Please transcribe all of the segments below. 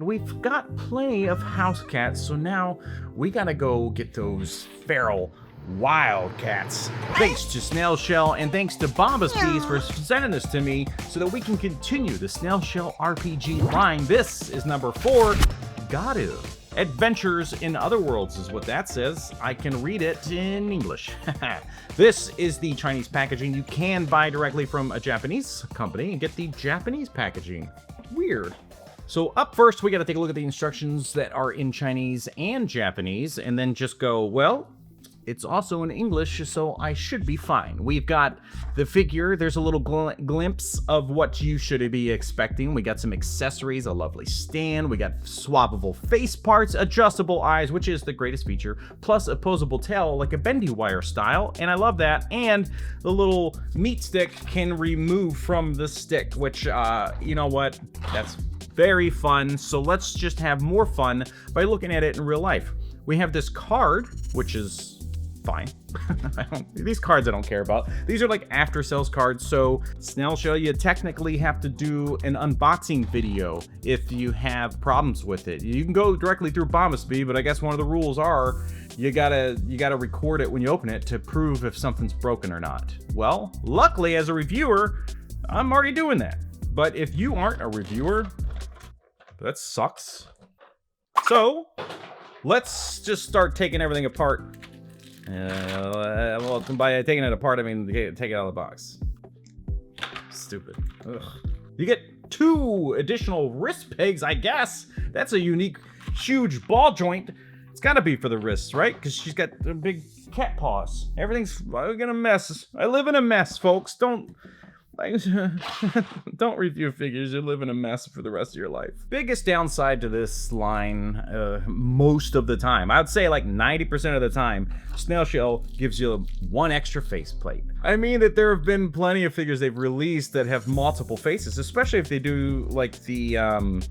We've got plenty of house cats, so now we gotta go get those feral wild cats. Thanks to Snail Shell and thanks to Bombas Bees for sending this to me so that we can continue the Snail Shell RPG line. This is number 4, Garu. Adventures in Other Worlds is what that says. I can read it in English. This is the Chinese packaging. You can buy directly from a Japanese company and get the Japanese packaging. Weird. So up first, we got to take a look at the instructions that are in Chinese and Japanese, and then just go, well, it's also in English, so I should be fine. We've got the figure. There's a little glimpse of what you should be expecting. We got some accessories, a lovely stand. We got swappable face parts, adjustable eyes, which is the greatest feature, plus opposable tail like a bendy wire style, and I love that. And the little meat stick can remove from the stick, which, you know what? That's very fun. So let's just have more fun by looking at it in real life. We have this card, which is fine. These cards I don't care about. These are like after sales cards. So Snail Shell, you technically have to do an unboxing video if you have problems with it. You can go directly through Bombas Bee, but I guess one of the rules are you gotta record it when you open it to prove if something's broken or not. Well, luckily as a reviewer, I'm already doing that. But if you aren't a reviewer, that sucks. So let's just start taking everything apart. Well, by taking it apart, I mean take it out of the box. Stupid. Ugh. You get 2 additional wrist pegs, I guess. That's a unique, huge ball joint. It's gotta be for the wrists, right? Because she's got the big cat paws. Everything's gonna mess. I live in a mess, folks. Don't review figures. You live in a mess for the rest of your life. Biggest downside to this line, most of the time, I would say like 90% of the time, Snail Shell gives you 1 extra faceplate. I mean that there have been plenty of figures they've released that have multiple faces, especially if they do like the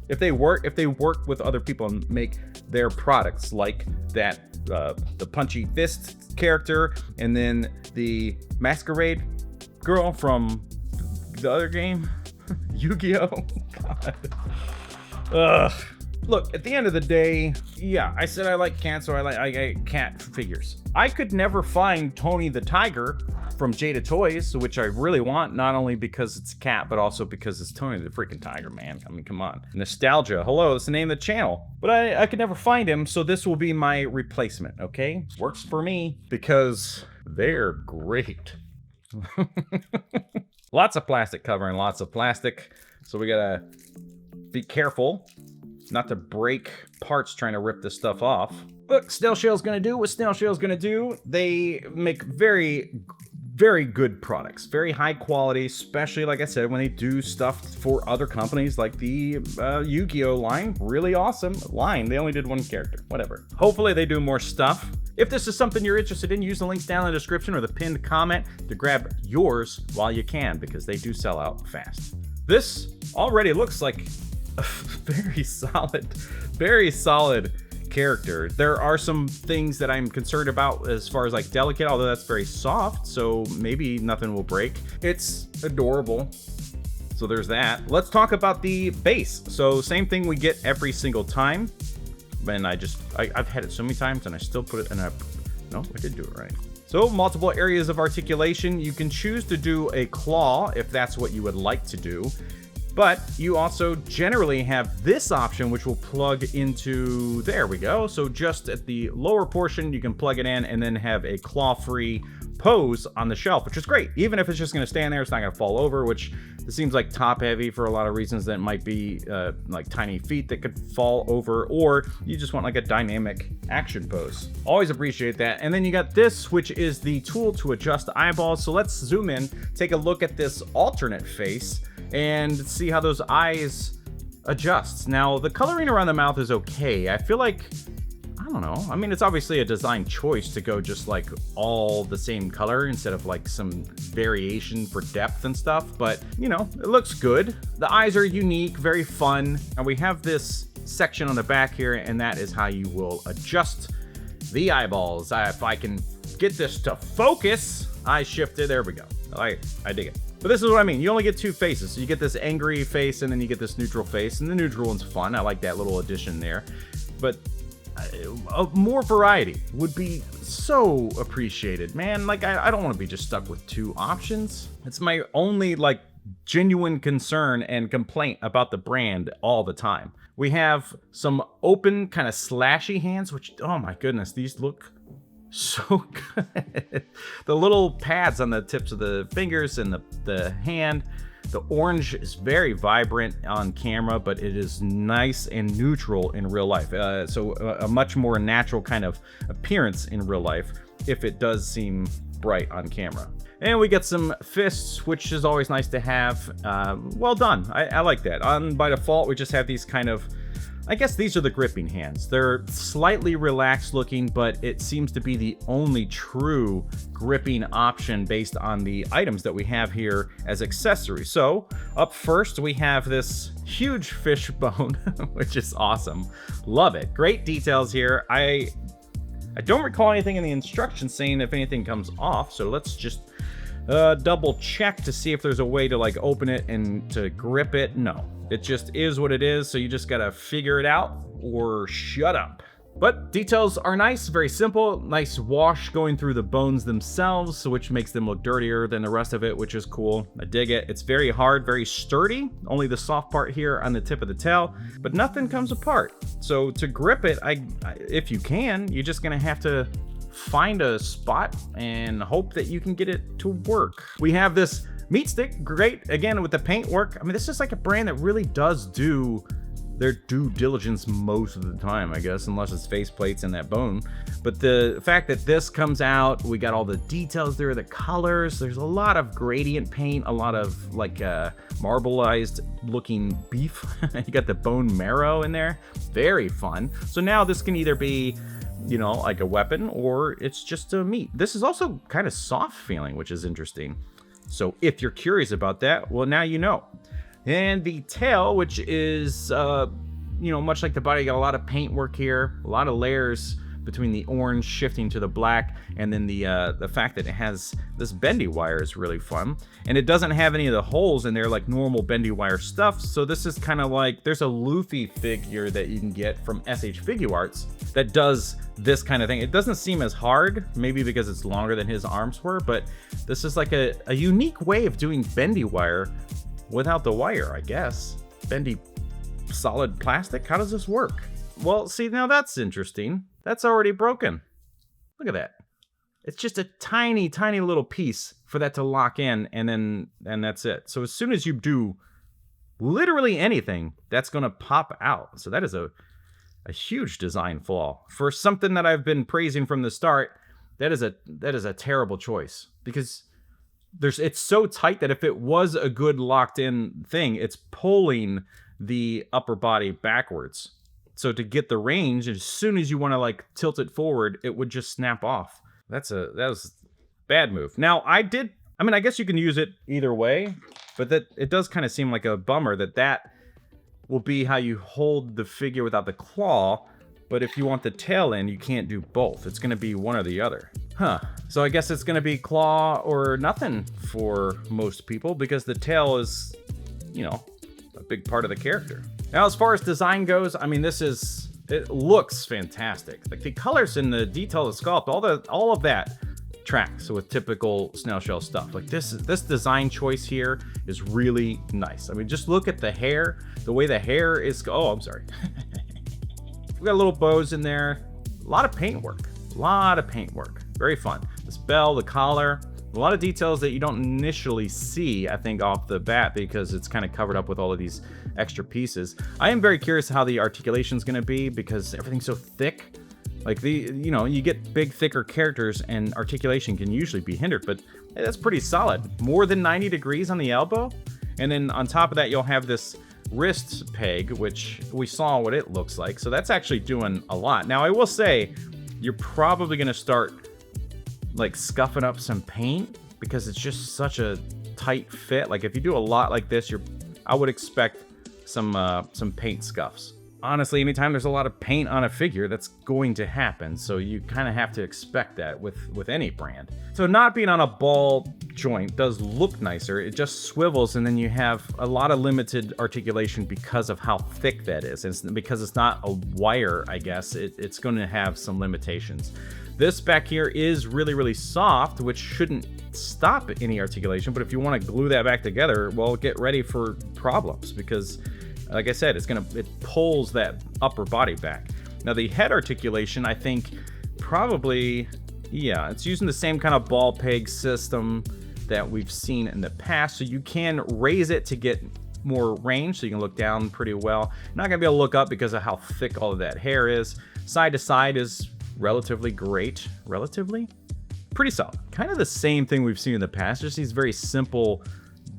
if they work with other people and make their products, like that the punchy fist character, and then the masquerade girl from the other game, Yu-Gi-Oh! God. Ugh. Look, at the end of the day, yeah, I said I like cats, so I like cat figures. I could never find Tony the Tiger from Jada Toys, which I really want, not only because it's a cat, but also because it's Tony the freaking Tiger, man. I mean, come on. Nostalgia. Hello, that's the name of the channel. But I could never find him, so this will be my replacement, okay? Works for me because they're great. Lots of plastic covering lots of plastic, so we gotta be careful not to break parts trying to rip this stuff off. Look, Snail Shell's gonna do what Snail Shell's gonna do. They make very good products, very high quality, especially like I said, when they do stuff for other companies like the Yu-Gi-Oh line. Really awesome line. They only did 1 character, whatever. Hopefully they do more stuff. If this is something you're interested in, use the links down in the description or the pinned comment to grab yours while you can, because they do sell out fast. This already looks like a very solid character. There are some things that I'm concerned about as far as like delicate, although that's very soft, so maybe nothing will break. It's adorable. So there's that. Let's talk about the base. So same thing we get every single time. And I've had it so many times and I still put it in a, no, I did do it right. So multiple areas of articulation. You can choose to do a claw if that's what you would like to do. But you also generally have this option, which will plug into, there we go. So just at the lower portion, you can plug it in and then have a claw-free pose on the shelf, which is great. Even if it's just gonna stand there, it's not gonna fall over, which it seems like top heavy for a lot of reasons. That might be like tiny feet that could fall over, or you just want like a dynamic action pose. Always appreciate that. And then you got this, which is the tool to adjust eyeballs. So let's zoom in, take a look at this alternate face and see how those eyes adjust. Now, the coloring around the mouth is okay. I feel like, I don't know. I mean, it's obviously a design choice to go just like all the same color instead of like some variation for depth and stuff, but you know, it looks good. The eyes are unique, very fun. And we have this section on the back here, and that is how you will adjust the eyeballs. If I can get this to focus, I shifted, there we go. I dig it. But this is what I mean. You only get two faces. So you get this angry face and then you get this neutral face. And the neutral one's fun. I like that little addition there. But more variety would be so appreciated, man. Like, I don't want to be just stuck with two options. It's my only, like, genuine concern and complaint about the brand all the time. We have some open, kind of slashy hands, which, oh my goodness, these look so good. The little pads on the tips of the fingers and the hand. The orange is very vibrant on camera, but it is nice and neutral in real life. So a much more natural kind of appearance in real life if it does seem bright on camera. And we get some fists, which is always nice to have. Well done. I like that. By default, we just have these kind of, I guess these are the gripping hands. They're slightly relaxed looking, but it seems to be the only true gripping option based on the items that we have here as accessories. So up first, we have this huge fish bone, which is awesome. Love it. Great details here. I don't recall anything in the instructions saying if anything comes off, so let's just double check to see if there's a way to like open it and to grip it. No, it just is what it is, so you just gotta figure it out or shut up. But details are nice, very simple, nice wash going through the bones themselves, which makes them look dirtier than the rest of it, which is cool. I dig it. It's very hard, very sturdy, only the soft part here on the tip of the tail, but nothing comes apart. So to grip it, if you can, you're just gonna have to find a spot and hope that you can get it to work. We have this meat stick, great, again, with the paint work. I mean, this is like a brand that really does do their due diligence most of the time, I guess, unless it's faceplates and that bone. But the fact that this comes out, we got all the details there, the colors, there's a lot of gradient paint, a lot of like marbleized looking beef. You got the bone marrow in there, very fun. So now this can either be, you know, like a weapon, or it's just a meat. This is also kind of soft feeling, which is interesting. So if you're curious about that, well, now you know. And the tail, which is, you know, much like the body, got a lot of paint work here, a lot of layers between the orange shifting to the black, and then the fact that it has this bendy wire is really fun. And it doesn't have any of the holes in there like normal bendy wire stuff, so this is kind of like, there's a Luffy figure that you can get from SH Figuarts that does this kind of thing. It doesn't seem as hard, maybe because it's longer than his arms were, but this is like a unique way of doing bendy wire without the wire, I guess. Bendy solid plastic? How does this work? Well, see, now that's interesting. That's already broken. Look at that. It's just a tiny, tiny little piece for that to lock in, and that's it. So as soon as you do literally anything, that's gonna pop out. So that is a huge design flaw. For something that I've been praising from the start, that is a terrible choice, because it's so tight that if it was a good locked in thing, it's pulling the upper body backwards. So to get the range, as soon as you want to like tilt it forward, it would just snap off. That was a bad move. Now I mean, I guess you can use it either way, but that it does kind of seem like a bummer that will be how you hold the figure without the claw. But if you want the tail in, you can't do both. It's going to be one or the other. Huh. So I guess it's going to be claw or nothing for most people, because the tail is, you know, a big part of the character. Now, as far as design goes, I mean, it looks fantastic. Like the colors and the detail of the sculpt, all of that tracks with typical Snail Shell stuff. Like this design choice here is really nice. I mean, just look at the hair, the way the hair is. Oh, I'm sorry. We got little bows in there. A lot of paint work. Very fun. This bell, the collar, a lot of details that you don't initially see, I think, off the bat, because it's kind of covered up with all of these extra pieces. I am very curious how the articulation is going to be, because everything's so thick. Like you know, you get big, thicker characters and articulation can usually be hindered, but that's pretty solid. More than 90 degrees on the elbow. And then on top of that, you'll have this wrist peg, which we saw what it looks like. So that's actually doing a lot. Now, I will say, you're probably going to start like scuffing up some paint, because it's just such a tight fit. Like if you do a lot like this, I would expect some paint scuffs. honestly, anytime there's a lot of paint on a figure, that's going to happen. So you kind of have to expect that with any brand. So not being on a ball joint does look nicer. It just swivels, and then you have a lot of limited articulation because of how thick that is. And because it's not a wire, I guess, it's going to have some limitations. This back here is really, really soft, which shouldn't stop any articulation. But if you want to glue that back together, well, get ready for problems, because like I said, it pulls that upper body back. Now the head articulation, I think probably, yeah, it's using the same kind of ball peg system that we've seen in the past. So you can raise it to get more range, so you can look down pretty well. Not gonna be able to look up because of how thick all of that hair is. Side to side is relatively great. Relatively? Pretty solid. Kind of the same thing we've seen in the past, just these very simple,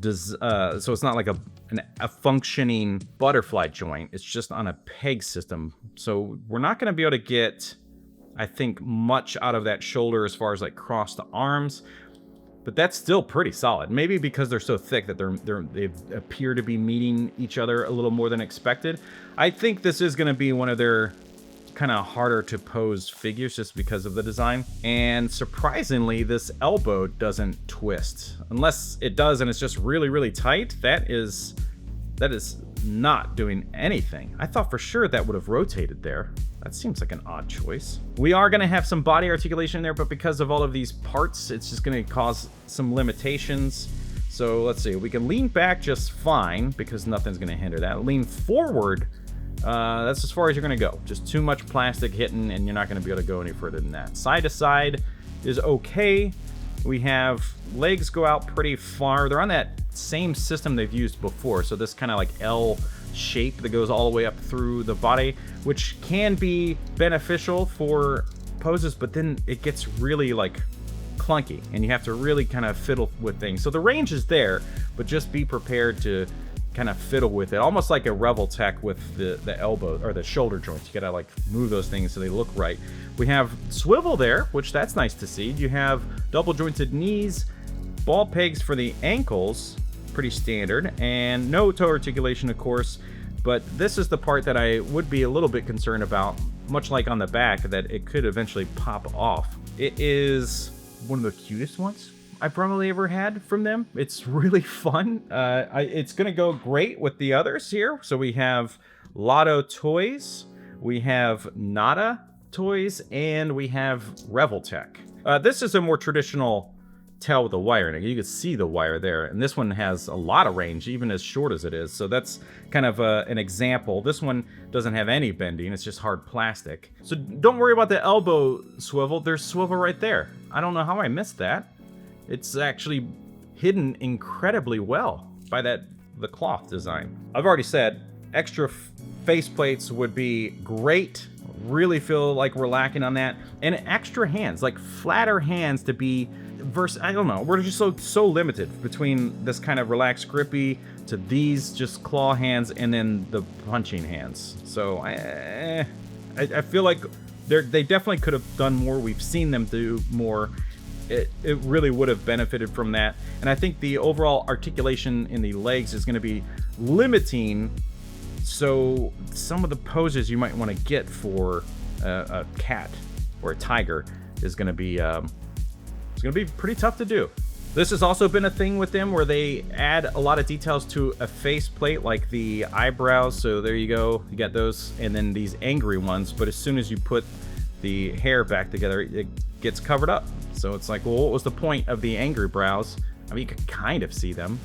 so it's not like a functioning butterfly joint. It's just on a peg system. So we're not gonna be able to get, I think, much out of that shoulder as far as like cross the arms, but that's still pretty solid. Maybe because they're so thick that they appear to be meeting each other a little more than expected. I think this is gonna be one of their kind of harder to pose figures just because of the design. And surprisingly, this elbow doesn't twist. Unless it does and it's just really, really tight, that is not doing anything. I thought for sure that would have rotated there. That seems like an odd choice. We are gonna have some body articulation there, but because of all of these parts, it's just gonna cause some limitations. So let's see, we can lean back just fine because nothing's gonna hinder that. Lean forward, that's as far as you're gonna go. Just too much plastic hitting and you're not gonna be able to go any further than that. Side to side is okay. We have legs go out pretty far. They're on that same system they've used before. So this kind of like L shape that goes all the way up through the body, which can be beneficial for poses, but then it gets really like clunky and you have to really kind of fiddle with things. So the range is there, but just be prepared to kind of fiddle with it, almost like a Revel Tech with the elbow or the shoulder joints. You gotta like move those things so they look right. We have swivel there, which that's nice to see. You have double jointed knees, ball pegs for the ankles, pretty standard, and no toe articulation, of course. But this is the part that I would be a little bit concerned about, much like on the back, that it could eventually pop off. It is one of the cutest ones I've probably ever had from them. It's really fun. It's gonna go great with the others here. So we have Lotto toys, we have Nada toys, and we have Revel Tech. This is a more traditional tail with a wire in it. You can see the wire there, and this one has a lot of range, even as short as it is. So that's kind of an example. This one doesn't have any bending, it's just hard plastic. So don't worry about the elbow swivel. There's swivel right there. I don't know how I missed that. It's actually hidden incredibly well by the cloth design. I've already said extra faceplates would be great. Really feel like we're lacking on that. And extra hands, like flatter hands to be I don't know. We're just so limited between this kind of relaxed grippy to these just claw hands and then the punching hands. So I feel like they definitely could have done more. We've seen them do more. It really would have benefited from that. And I think the overall articulation in the legs is going to be limiting. So some of the poses you might want to get for a cat or a tiger is going to be it's going to be pretty tough to do. This has also been a thing with them where they add a lot of details to a faceplate, like the eyebrows. So there you go, you got those, and then these angry ones. But as soon as you put the hair back together, it gets covered up. So it's like, well, what was the point of the angry brows? I mean, you could kind of see them,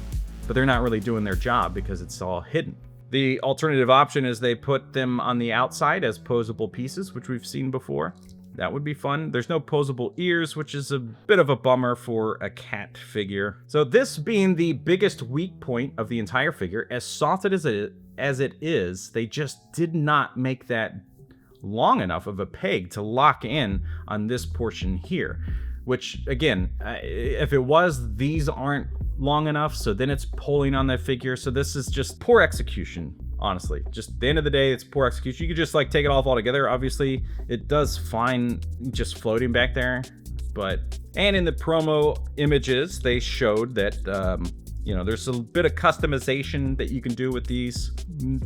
but they're not really doing their job because it's all hidden. The alternative option is they put them on the outside as posable pieces, which we've seen before. That would be fun. There's no posable ears, which is a bit of a bummer for a cat figure. So this being the biggest weak point of the entire figure, as soft as it is, they just did not make that long enough of a peg to lock in on this portion here. Which, again, if it was, these aren't long enough, so then it's pulling on that figure. So this is just poor execution, honestly. Just at the end of the day, it's poor execution. You could just like take it off altogether. Obviously, it does fine just floating back there. And in the promo images, they showed that You know, there's a bit of customization that you can do with these.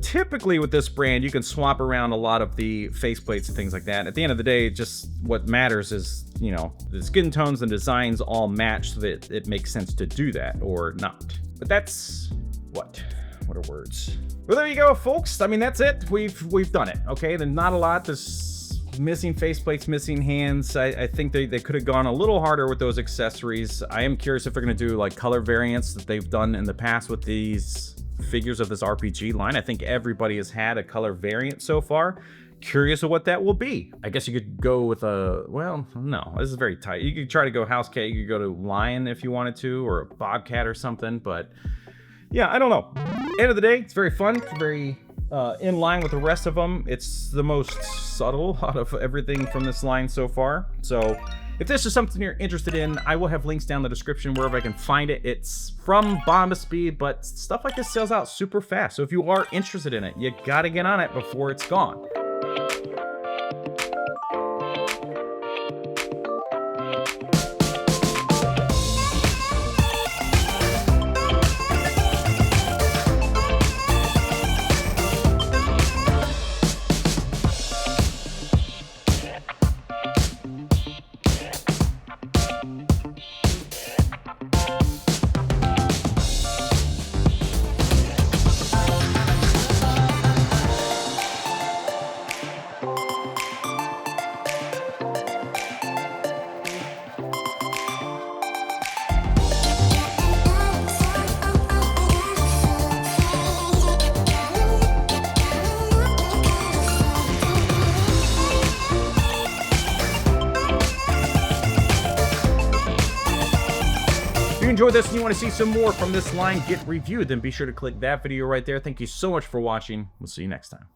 Typically with this brand, you can swap around a lot of the faceplates and things like that. At the end of the day, just what matters is, you know, the skin tones and designs all match so that it makes sense to do that or not. But that's what are words? Well, there you go, folks. I mean, that's it. We've done it. Okay, there's not a lot. There's missing faceplates, missing hands. I think they could have gone a little harder with those accessories. I am curious if they're going to do like color variants that they've done in the past with these figures of this RPG line. I think everybody has had a color variant so far. Curious of what that will be. I guess you could go with a, well, no, this is very tight. You could try to go house cat, you could go to lion if you wanted to, or a bobcat or something, but yeah, I don't know. End of the day, it's very fun, very in line with the rest of them. It's the most subtle out of everything from this line so far. So if this is something you're interested in, I will have links down in the description wherever I can find it. It's from Bombaspeed, but stuff like this sells out super fast. So if you are interested in it, you gotta get on it before it's gone. If you enjoyed this and you want to see some more from this line get reviewed, then be sure to click that video right there. Thank you so much for watching. We'll see you next time.